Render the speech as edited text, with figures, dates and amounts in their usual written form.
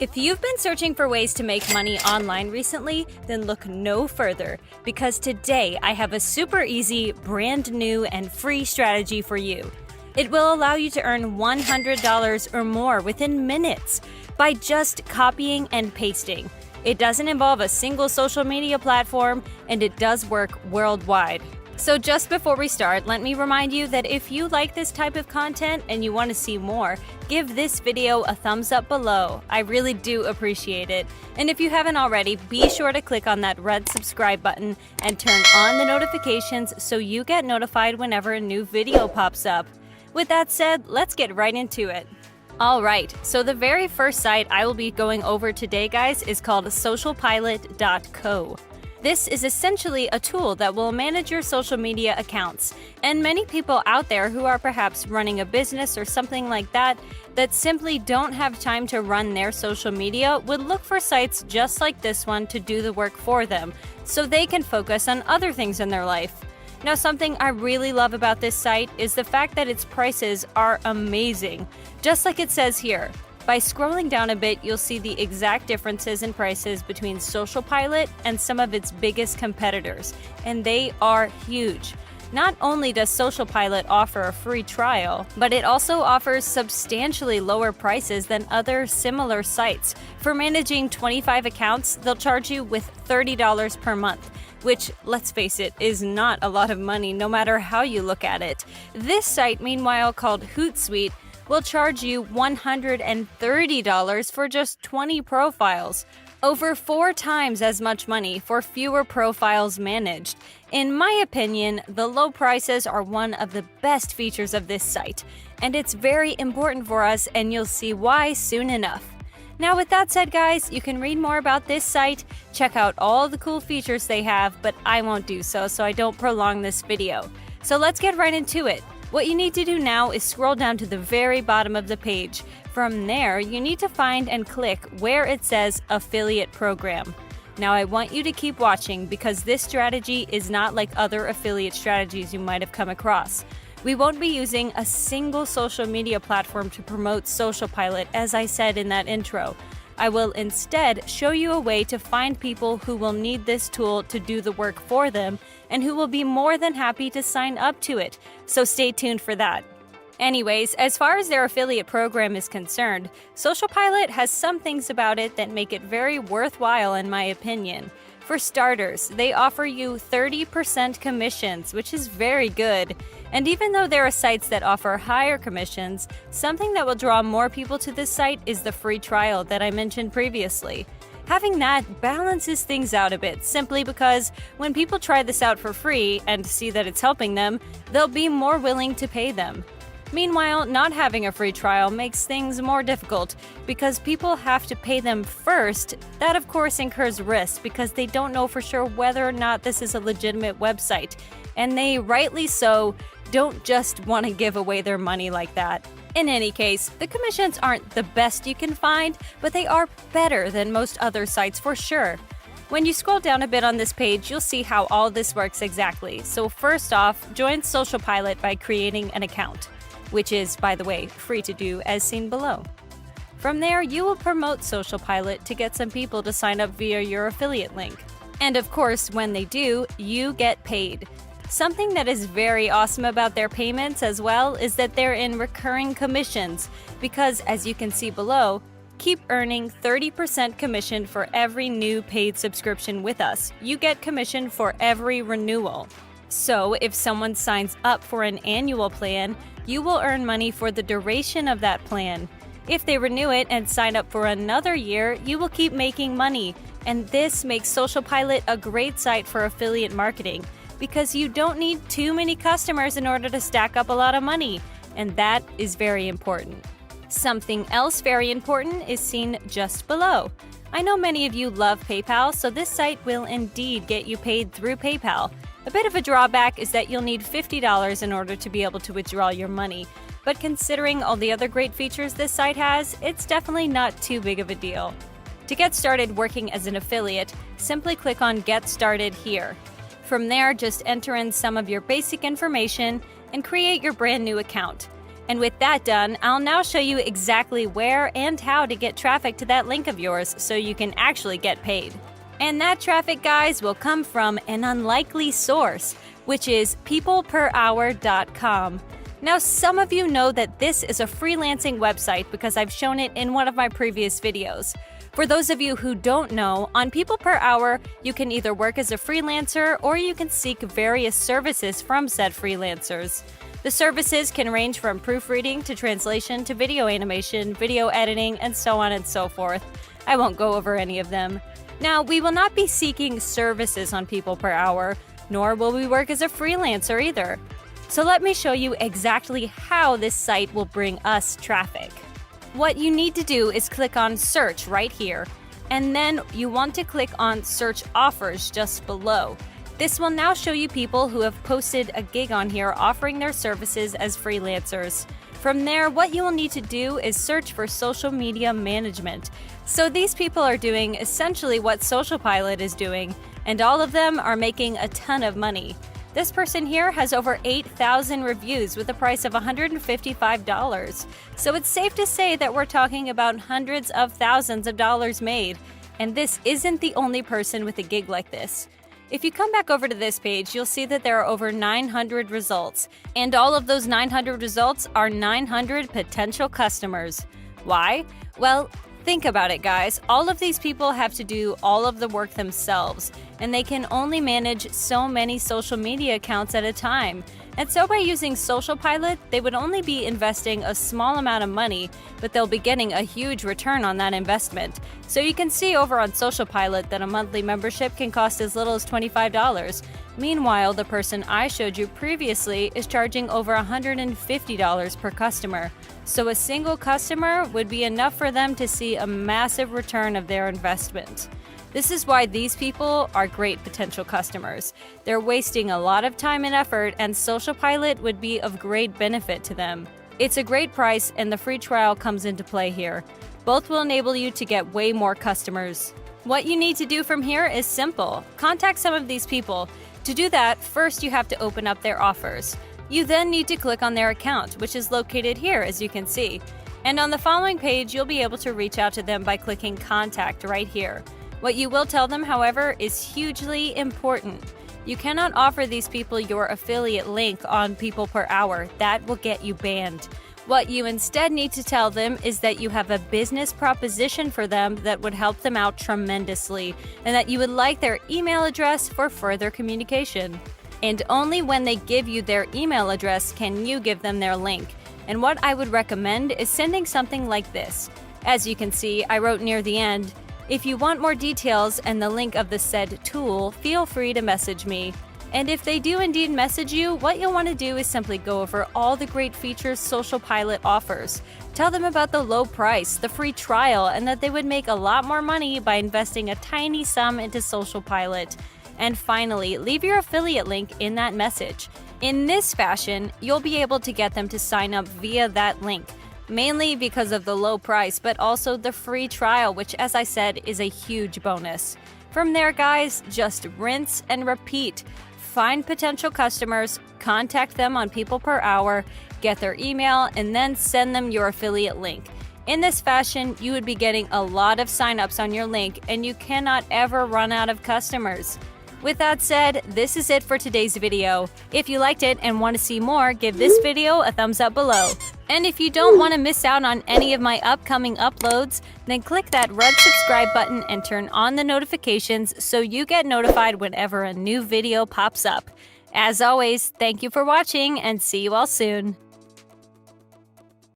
If you've been searching for ways to make money online recently, then look no further, because today I have a super easy, brand new, and free strategy for you. It will allow you to earn $100 or more within minutes by just copying and pasting. It doesn't involve a single social media platform, and it does work worldwide. So just before we start, let me remind you that if you like this type of content and you want to see more, give this video a thumbs up below. I really do appreciate it. And if you haven't already, be sure to click on that red subscribe button and turn on the notifications so you get notified whenever a new video pops up. With that said, let's get right into it. Alright, so the very first site I will be going over today, guys, is called socialpilot.co. This is essentially a tool that will manage your social media accounts, and many people out there who are perhaps running a business or something like that simply don't have time to run their social media would look for sites just like this one to do the work for them, so they can focus on other things in their life. Now, something I really love about this site is the fact that its prices are amazing, just like it says here. By scrolling down a bit, you'll see the exact differences in prices between Social Pilot and some of its biggest competitors, and they are huge. Not only does Social Pilot offer a free trial, but it also offers substantially lower prices than other similar sites. For managing 25 accounts, they'll charge you with $30 per month, which, let's face it, is not a lot of money no matter how you look at it. This site, meanwhile, called Hootsuite, will charge you $130 for just 20 profiles, over 4 times as much money for fewer profiles managed. In my opinion, the low prices are one of the best features of this site, and it's very important for us, and you'll see why soon enough. Now, with that said, guys, you can read more about this site, check out all the cool features they have, but I won't do so I don't prolong this video. So let's get right into it. What you need to do now is scroll down to the very bottom of the page. From there, you need to find and click where it says Affiliate Program. Now, I want you to keep watching because this strategy is not like other affiliate strategies you might have come across. We won't be using a single social media platform to promote Social Pilot, as I said in that intro. I will instead show you a way to find people who will need this tool to do the work for them and who will be more than happy to sign up to it, so stay tuned for that. Anyways, as far as their affiliate program is concerned, Social Pilot has some things about it that make it very worthwhile in my opinion. For starters, they offer you 30% commissions, which is very good. And even though there are sites that offer higher commissions, something that will draw more people to this site is the free trial that I mentioned previously. Having that balances things out a bit, simply because when people try this out for free and see that it's helping them, they'll be more willing to pay them. Meanwhile, not having a free trial makes things more difficult because people have to pay them first. That, of course, incurs risk because they don't know for sure whether or not this is a legitimate website, and they, rightly so, don't just want to give away their money like that. In any case, the commissions aren't the best you can find, but they are better than most other sites for sure. When you scroll down a bit on this page, you'll see how all this works exactly. So first off, join Social Pilot by creating an account, which is, by the way, free to do as seen below. From there, you will promote Social Pilot to get some people to sign up via your affiliate link. And of course, when they do, you get paid. Something that is very awesome about their payments as well is that they're in recurring commissions, because as you can see below, keep earning 30% commission for every new paid subscription with us. You get commission for every renewal. So if someone signs up for an annual plan, you will earn money for the duration of that plan. If they renew it and sign up for another year, you will keep making money. And this makes Social Pilot a great site for affiliate marketing, because you don't need too many customers in order to stack up a lot of money, and that is very important. Something else very important is seen just below. I know many of you love PayPal, so this site will indeed get you paid through PayPal. A bit of a drawback is that you'll need $50 in order to be able to withdraw your money, but considering all the other great features this site has, it's definitely not too big of a deal. To get started working as an affiliate, simply click on Get Started here. From there, just enter in some of your basic information and create your brand new account. And with that done, I'll now show you exactly where and how to get traffic to that link of yours so you can actually get paid. And that traffic, guys, will come from an unlikely source, which is peopleperhour.com. Now, some of you know that this is a freelancing website because I've shown it in one of my previous videos. For those of you who don't know, on People Per Hour, you can either work as a freelancer or you can seek various services from said freelancers. The services can range from proofreading to translation to video animation, video editing, and so on and so forth. I won't go over any of them. Now, we will not be seeking services on People Per Hour, nor will we work as a freelancer either. So let me show you exactly how this site will bring us traffic. What you need to do is click on Search right here, and then you want to click on Search Offers just below. This will now show you people who have posted a gig on here offering their services as freelancers. From there, what you will need to do is search for social media management. So these people are doing essentially what Social Pilot is doing, and all of them are making a ton of money. This person here has over 8,000 reviews with a price of $155. So it's safe to say that we're talking about hundreds of thousands of dollars made. And this isn't the only person with a gig like this. If you come back over to this page, you'll see that there are over 900 results. And all of those 900 results are 900 potential customers. Why? Well, think about it, guys. All of these people have to do all of the work themselves, and they can only manage so many social media accounts at a time. And so by using Social Pilot, they would only be investing a small amount of money, but they'll be getting a huge return on that investment. So you can see over on Social Pilot that a monthly membership can cost as little as $25. Meanwhile, the person I showed you previously is charging over $150 per customer. So a single customer would be enough for them to see a massive return of their investment. This is why these people are great potential customers. They're wasting a lot of time and effort, and Social Pilot would be of great benefit to them. It's a great price, and the free trial comes into play here. Both will enable you to get way more customers. What you need to do from here is simple. Contact some of these people. To do that, first you have to open up their offers. You then need to click on their account, which is located here, as you can see. And on the following page, you'll be able to reach out to them by clicking Contact right here. What you will tell them, however, is hugely important. You cannot offer these people your affiliate link on People Per Hour. That will get you banned. What you instead need to tell them is that you have a business proposition for them that would help them out tremendously, and that you would like their email address for further communication. And only when they give you their email address can you give them their link. And what I would recommend is sending something like this. As you can see, I wrote near the end, "If you want more details and the link of the said tool, feel free to message me." And if they do indeed message you, what you'll want to do is simply go over all the great features Social Pilot offers. Tell them about the low price, the free trial, and that they would make a lot more money by investing a tiny sum into Social Pilot. And finally, leave your affiliate link in that message. In this fashion, you'll be able to get them to sign up via that link. Mainly because of the low price, but also the free trial, which, as I said, is a huge bonus. From there, guys, just rinse and repeat. Find potential customers, contact them on People Per Hour, get their email, and then send them your affiliate link. In this fashion, you would be getting a lot of signups on your link, and you cannot ever run out of customers. With that said, this is it for today's video. If you liked it and want to see more, give this video a thumbs up below. And if you don't want to miss out on any of my upcoming uploads, then click that red subscribe button and turn on the notifications so you get notified whenever a new video pops up. As always, thank you for watching and see you all soon.